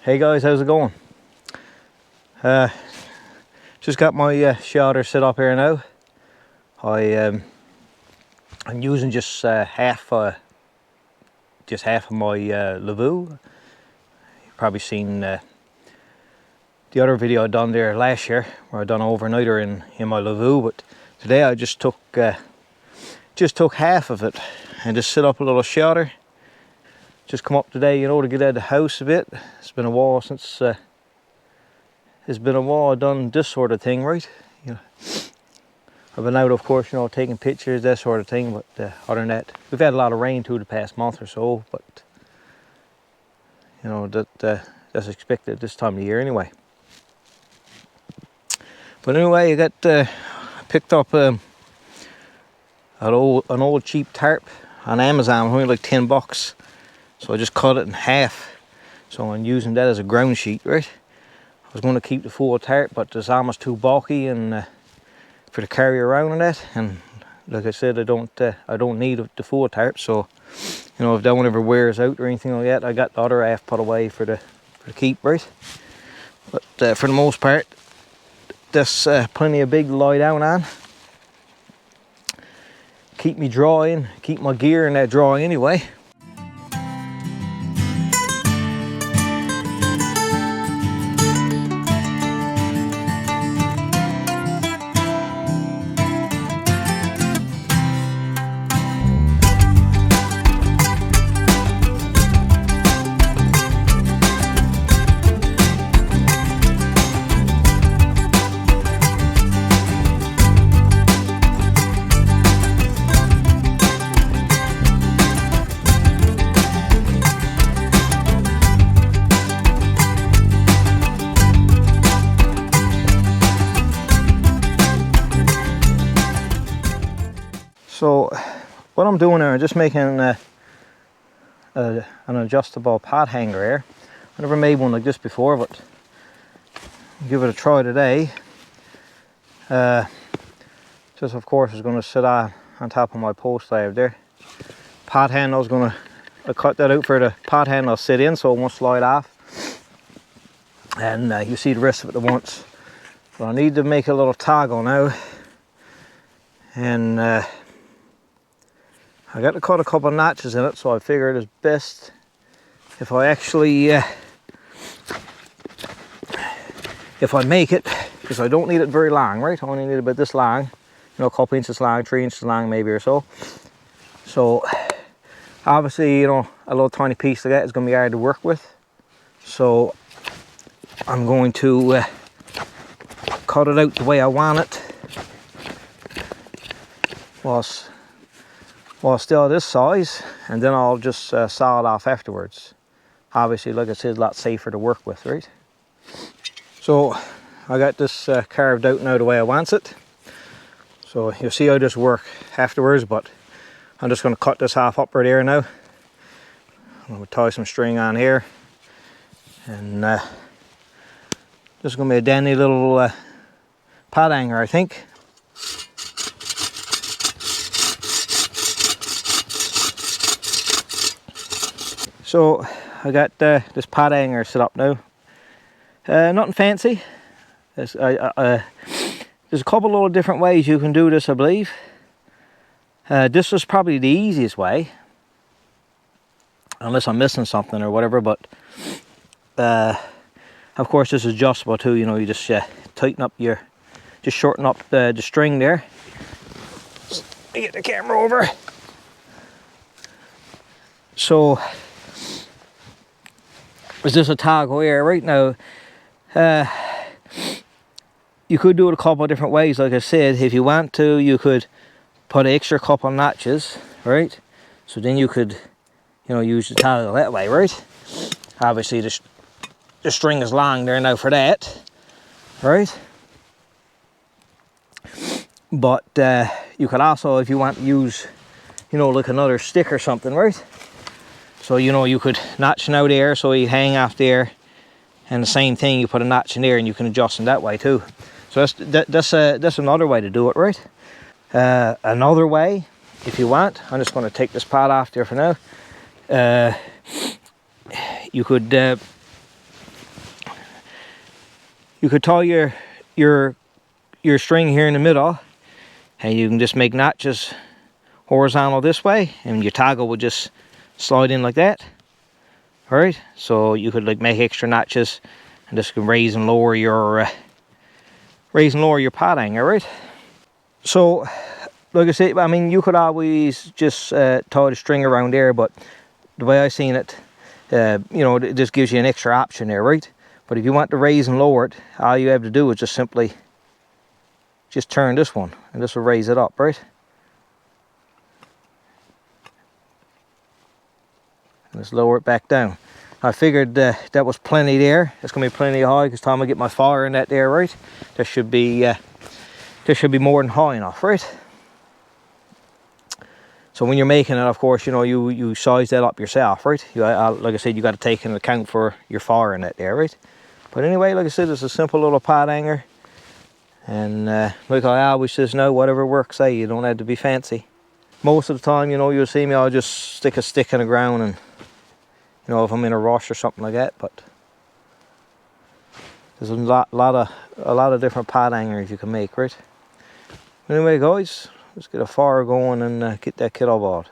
Hey guys, how's it going? Just got my shelter set up here now. I'm using just half of my Lavoo. You've probably seen the other video I done there last year, where I done an overnighter in my Lavoo. But today I just took half of it and just set up a little shelter. Just come up today, you know, to get out of the house a bit. It's been a while since I've done this sort of thing, right? You know, I've been out, of course, you know, taking pictures, that sort of thing. But other than that, we've had a lot of rain too the past month or so. But you know, that's expected this time of year anyway. But anyway, I picked up an old cheap tarp on Amazon, only like $10. So I just cut it in half. So I'm using that as a ground sheet, right? I was going to keep the full tarp, but it's almost too bulky and for to carry around and that. And like I said, I don't need the full tarp. So you know, if that one ever wears out or anything like that, I got the other half put away for the keep, right? But for the most part, there's plenty of big to lie down on. Keep me drying, keep my gear in that dry anyway. So what I'm doing here, I'm just making an adjustable pot hanger here. I never made one like this before, but I'll give it a try today. Just of course it's going to sit on top of my post I have there. Pot handle's going to, I cut that out for the pot handle to sit in so it won't slide off. And you see the rest of it at once. But I need to make a little toggle now. And I got to cut a couple of notches in it, so I figured it's best if I actually if I make it, because I don't need it very long, right? I only need about this long, you know, a couple inches long, 3 inches long maybe or so. So obviously, you know, a little tiny piece like that is going to be hard to work with. So I'm going to cut it out the way I want it while still this size, and then I'll just saw it off afterwards. Obviously, like I said, a lot safer to work with, right? So I got this carved out now the way I want it. So you'll see how this work afterwards, but I'm just going to cut this half up right here now. I'm going to tie some string on here, and this is going to be a dandy little pot hanger, I think. So I got this pot hanger set up now. Nothing fancy. There's a couple of different ways you can do this, I believe. This was probably the easiest way, unless I'm missing something or whatever. But of course, this is adjustable too. You know, you just tighten up just shorten up the string there. Let me get the camera over. So is this a toggle here right now? You could do it a couple of different ways. Like I said, if you want to, you could put an extra couple of notches, right? So then you could, you know, use the toggle that way, right? Obviously the string is long there now for that, right? But you could also, if you want to use, you know, like another stick or something, right? So, you know, you could notch out there so you hang off there, and the same thing, you put a notch in there and you can adjust in that way too. So that's another way to do it, right? Another way, if you want, I'm just going to take this pot off there for now. You could you could tie your string here in the middle, and you can just make notches horizontal this way, and your toggle would just slide in like that. All right, so you could like make extra notches and just raise and lower your pot hanger, right? So like I said, I mean, you could always just tie the string around there, but the way I seen it, you know, it just gives you an extra option there, right? But if you want to raise and lower it, all you have to do is just simply just turn this one, and this will raise it up, right? And just lower it back down. I figured that was plenty there. It's gonna be plenty high because time I get my fire in that there, right? There should be more than high enough, right? So when you're making it, of course, you know, you size that up yourself, right? Like I said, you got to take into account for your fire in that there, right? But anyway, like I said, it's a simple little pot hanger. And like I always says, no, whatever works, you don't have to be fancy. Most of the time, you know, you'll see me, I'll just stick a stick in the ground, and, you know, if I'm in a rush or something like that. But there's a lot of different pot hangers you can make, right? Anyway, guys, let's get a fire going and get that kettle boiled.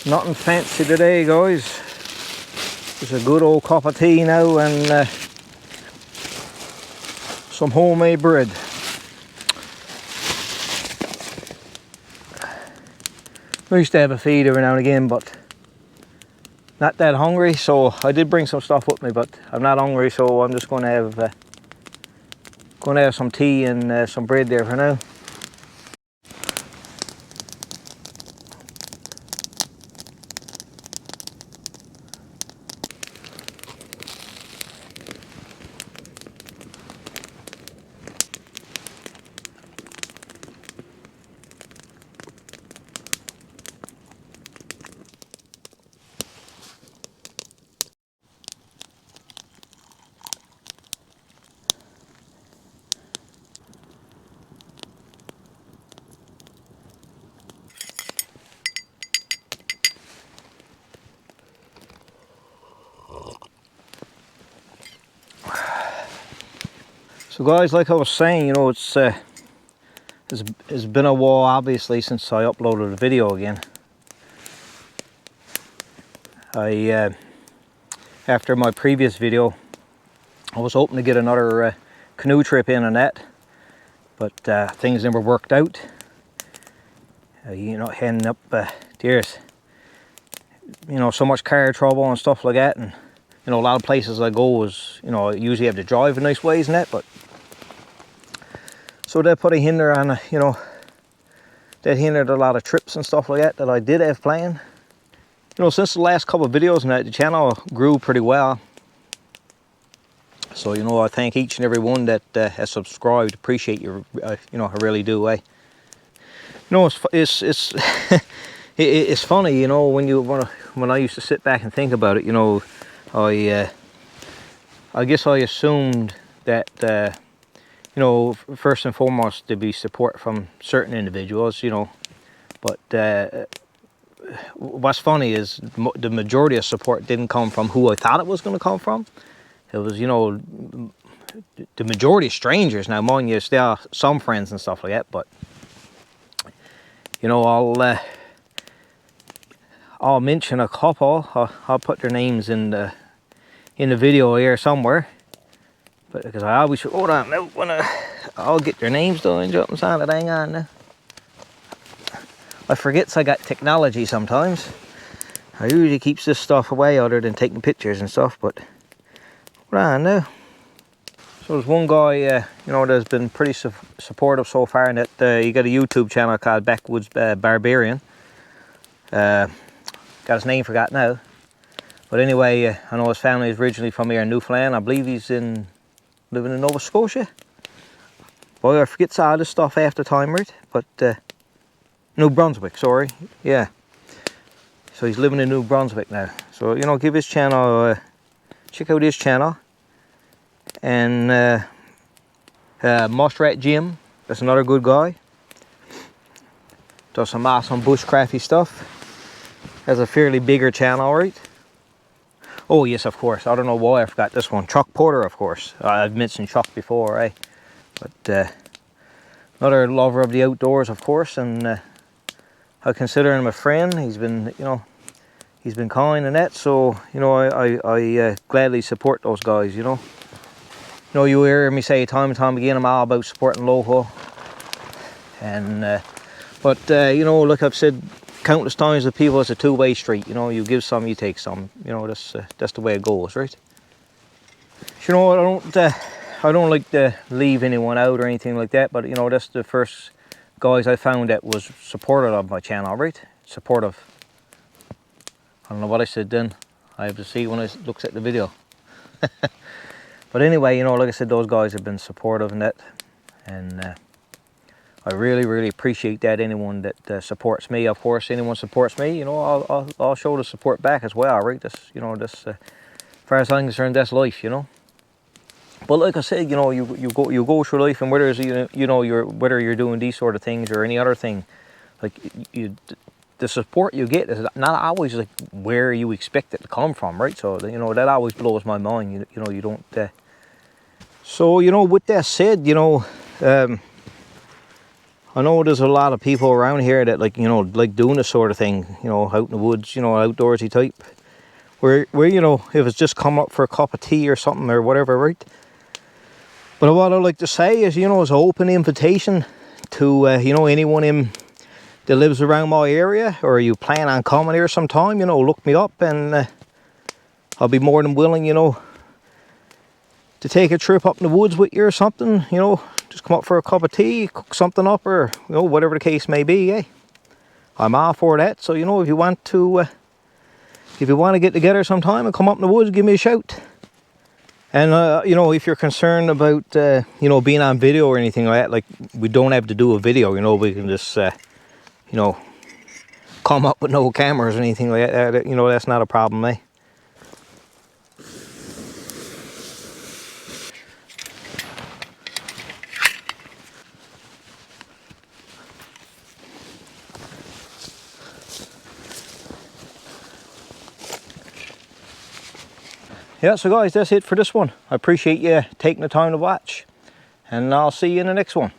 Nothing fancy today, guys. Just a good old cup of tea now and some homemade bread. I used to have a feed every now and again, but not that hungry. So I did bring some stuff with me, but I'm not hungry, so I'm just going to have some tea and some bread there for now. So guys, like I was saying, you know, it's been a while, obviously, since I uploaded a video again. After my previous video, I was hoping to get another canoe trip in on that, but things never worked out. You know, ending up there's, you know, so much car trouble and stuff like that, and, you know, a lot of places I go is, you know, I usually have to drive a nice ways and that, but so that put a hinder on, you know, that hindered a lot of trips and stuff like that I did have planned. You know, since the last couple of videos and that, the channel grew pretty well. So, you know, I thank each and every one that has subscribed. Appreciate you, you know, I really do. You know, it's it's funny, you know, when I used to sit back and think about it. You know, I guess I assumed that you know, first and foremost, to be support from certain individuals, you know, but what's funny is the majority of support didn't come from who I thought it was going to come from. It was, you know, the majority of strangers. Now, mind you, there are some friends and stuff like that, but, you know, I'll mention a couple. I'll put their names in the video here somewhere. But because I always, hold on, I'll get their names though and jump inside it. Hang on now. I forget I got technology sometimes. I usually keeps this stuff away other than taking pictures and stuff, but hold on now. So there's one guy, you know, that's been pretty supportive so far, and that he got a YouTube channel called Backwoods Barbarian. Got his name forgot now. But anyway, I know his family is originally from here in Newfoundland. I believe he's living in Nova Scotia. Boy, I forget all this stuff half the time, right? But New Brunswick, sorry. Yeah. So he's living in New Brunswick now. So, you know, give his channel, check out his channel. And Muskrat Jim, that's another good guy. Does some awesome bushcrafty stuff. Has a fairly bigger channel, right? Oh yes, of course. I don't know why I forgot this one. Chuck Porter, of course. I've mentioned Chuck before, eh? But another lover of the outdoors, of course, and I consider him a friend. He's been, you know, he's been kind and that. So, you know, I gladly support those guys. You know, you hear me say time and time again, I'm all about supporting local. And but you know, like I've said countless times to people, it's a two-way street. You know, you give some, you take some. You know, that's the way it goes, right? You know, I don't like to leave anyone out or anything like that. But you know, that's the first guys I found that was supportive of my channel, right? Supportive. I don't know what I said then. I have to see when I looks at the video. But anyway, you know, like I said, those guys have been supportive in that, and I really, really appreciate that. Anyone that supports me, of course, anyone supports me, you know, I'll show the support back as well, right? That's, you know, that's, as far as I'm concerned, that's life, you know. But like I said, you know, you go through life, and whether it's, you know, whether you're doing these sort of things or any other thing, like the support you get is not always like where you expect it to come from, right? So you know, that always blows my mind. You know, you don't. So you know, with that said, you know. I know there's a lot of people around here that like, you know, like doing this sort of thing, you know, out in the woods, you know, outdoorsy type. Where you know, if it's just come up for a cup of tea or something or whatever, right? But what I like to say is, you know, it's an open invitation to, you know, anyone that lives around my area, or you plan on coming here sometime, you know, look me up, and I'll be more than willing, you know, to take a trip up in the woods with you or something, you know. Just come up for a cup of tea, cook something up, or, you know, whatever the case may be, eh? I'm all for that. So, you know, if you want to get together sometime and come up in the woods, give me a shout. And, you know, if you're concerned about, you know, being on video or anything like that, like, we don't have to do a video, you know, we can just, you know, come up with no cameras or anything like that, you know, that's not a problem, eh? Yeah, so guys, that's it for this one. I appreciate you taking the time to watch, and I'll see you in the next one.